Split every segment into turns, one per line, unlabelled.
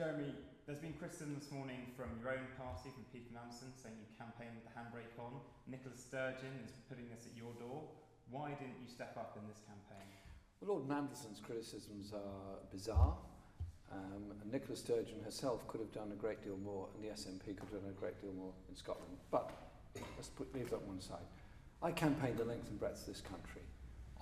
Jeremy, there's been criticism this morning from your own party, from Peter Mandelson, saying you campaigned with the handbrake on. Nicola Sturgeon is putting this at your door. Why didn't you step up in this campaign?
Well, Lord Mandelson's criticisms are bizarre. Nicola Sturgeon herself could have done a great deal more, and the SNP could have done a great deal more in Scotland. But let's leave that one side. I campaigned the length and breadth of this country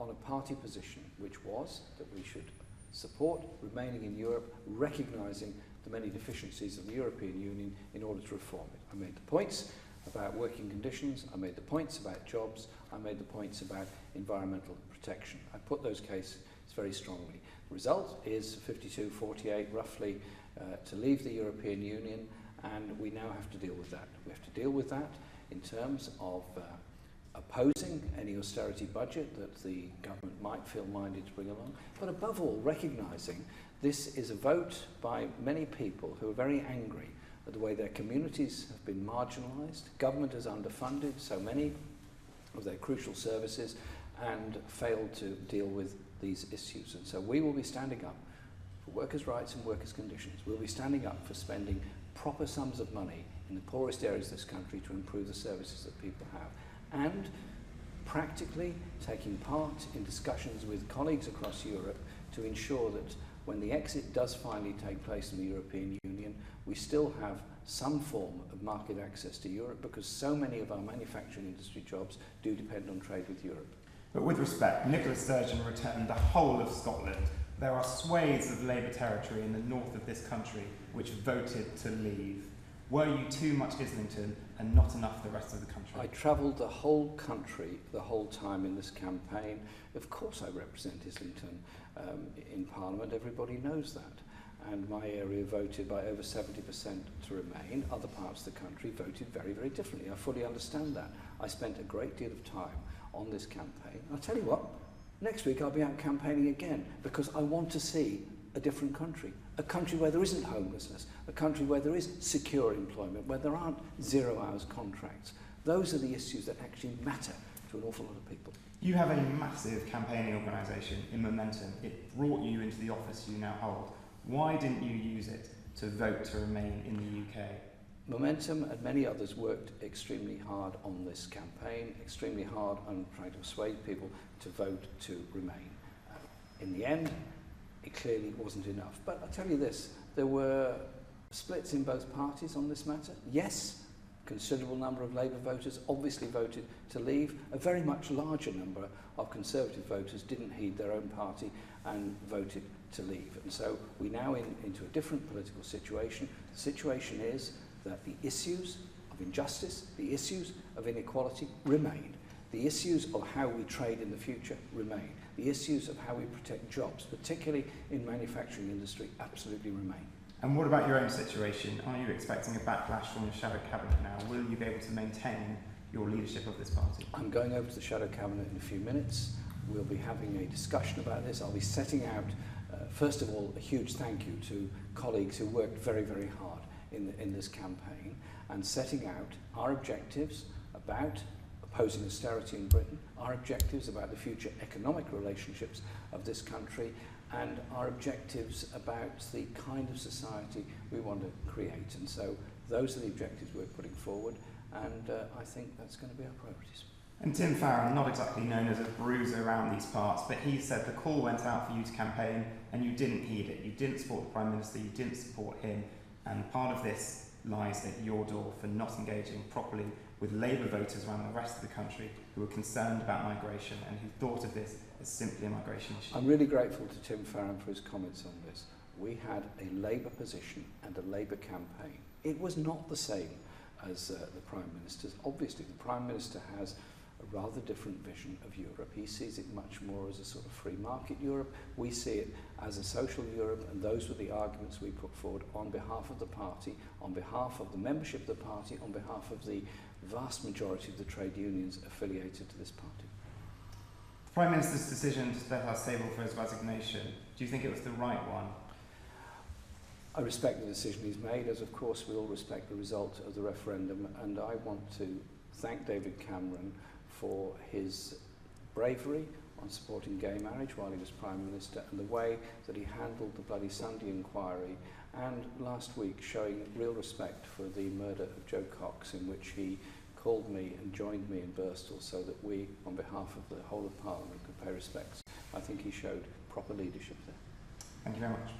on a party position, which was that we should support remaining in Europe, recognising the many deficiencies of the European Union in order to reform it. I made the points about working conditions, I made the points about jobs, I made the points about environmental protection. I put those cases very strongly. The result is 52-48 roughly to leave the European Union, and we now have to deal with that. We have to deal with that in terms of opposing any austerity budget that the government might feel minded to bring along, but above all recognising this is a vote by many people who are very angry at the way their communities have been marginalised, government has underfunded so many of their crucial services and failed to deal with these issues. And so we will be standing up for workers' rights and workers' conditions. We'll be standing up for spending proper sums of money in the poorest areas of this country to improve the services that people have, and practically taking part in discussions with colleagues across Europe to ensure that when the exit does finally take place in the European Union, we still have some form of market access to Europe, because so many of our manufacturing industry jobs do depend on trade with Europe.
But with respect, Nicola Sturgeon returned the whole of Scotland. There are swathes of Labour territory in the north of this country which voted to leave. Were you too much Islington and not enough the rest of the country?
I travelled the whole country the whole time in this campaign. Of course I represent Islington in Parliament, everybody knows that. And my area voted by over 70% to remain. Other parts of the country voted very, very differently. I fully understand that. I spent a great deal of time on this campaign. I'll tell you what, next week I'll be out campaigning again, because I want to see a different country. A country where there isn't homelessness, a country where there is secure employment, where there aren't 0 hours contracts. Those are the issues that actually matter to an awful lot of people.
You have a massive campaigning organisation in Momentum. It brought you into the office you now hold. Why didn't you use it to vote to remain in the UK?
Momentum and many others worked extremely hard on this campaign, extremely hard on trying to persuade people to vote to remain. In the end, it clearly wasn't enough. But I'll tell you this, there were splits in both parties on this matter. Yes, a considerable number of Labour voters obviously voted to leave. A very much larger number of Conservative voters didn't heed their own party and voted to leave. And so we're now into a different political situation. The situation is that the issues of injustice, the issues of inequality remain. The issues of how we trade in the future remain. The issues of how we protect jobs, particularly in manufacturing industry, absolutely remain.
And what about your own situation? Are you expecting a backlash from your shadow cabinet now? Will you be able to maintain your leadership of this party?
I'm going over to the shadow cabinet in a few minutes. We'll be having a discussion about this. I'll be setting out, first of all, a huge thank you to colleagues who worked very, very hard in this campaign, and setting out our objectives about opposing austerity in Britain, our objectives about the future economic relationships of this country, and our objectives about the kind of society we want to create. And so those are the objectives we're putting forward, and I think that's going to be our priorities.
And Tim Farron, not exactly known as a bruiser around these parts, but he said the call went out for you to campaign and you didn't heed it. You didn't support the Prime Minister, you didn't support him, and part of this lies at your door for not engaging properly with Labour voters around the rest of the country who were concerned about migration and who thought of this as simply a migration issue.
I'm really grateful to Tim Farron for his comments on this. We had a Labour position and a Labour campaign. It was not the same as the Prime Minister's. Obviously, the Prime Minister has a rather different vision of Europe. He sees it much more as a sort of free market Europe. We see it as a social Europe, and those were the arguments we put forward on behalf of the party, on behalf of the membership of the party, on behalf of the vast majority of the trade unions affiliated to this party.
The Prime Minister's decision to let us table for his resignation, do you think it was the right one?
I respect the decision he's made, as of course we all respect the result of the referendum, and I want to thank David Cameron for his bravery, on supporting gay marriage while he was Prime Minister, and the way that he handled the Bloody Sunday inquiry, and last week showing real respect for the murder of Joe Cox, in which he called me and joined me in Birstall so that we, on behalf of the whole of Parliament, could pay respects. I think he showed proper leadership there.
Thank you very much.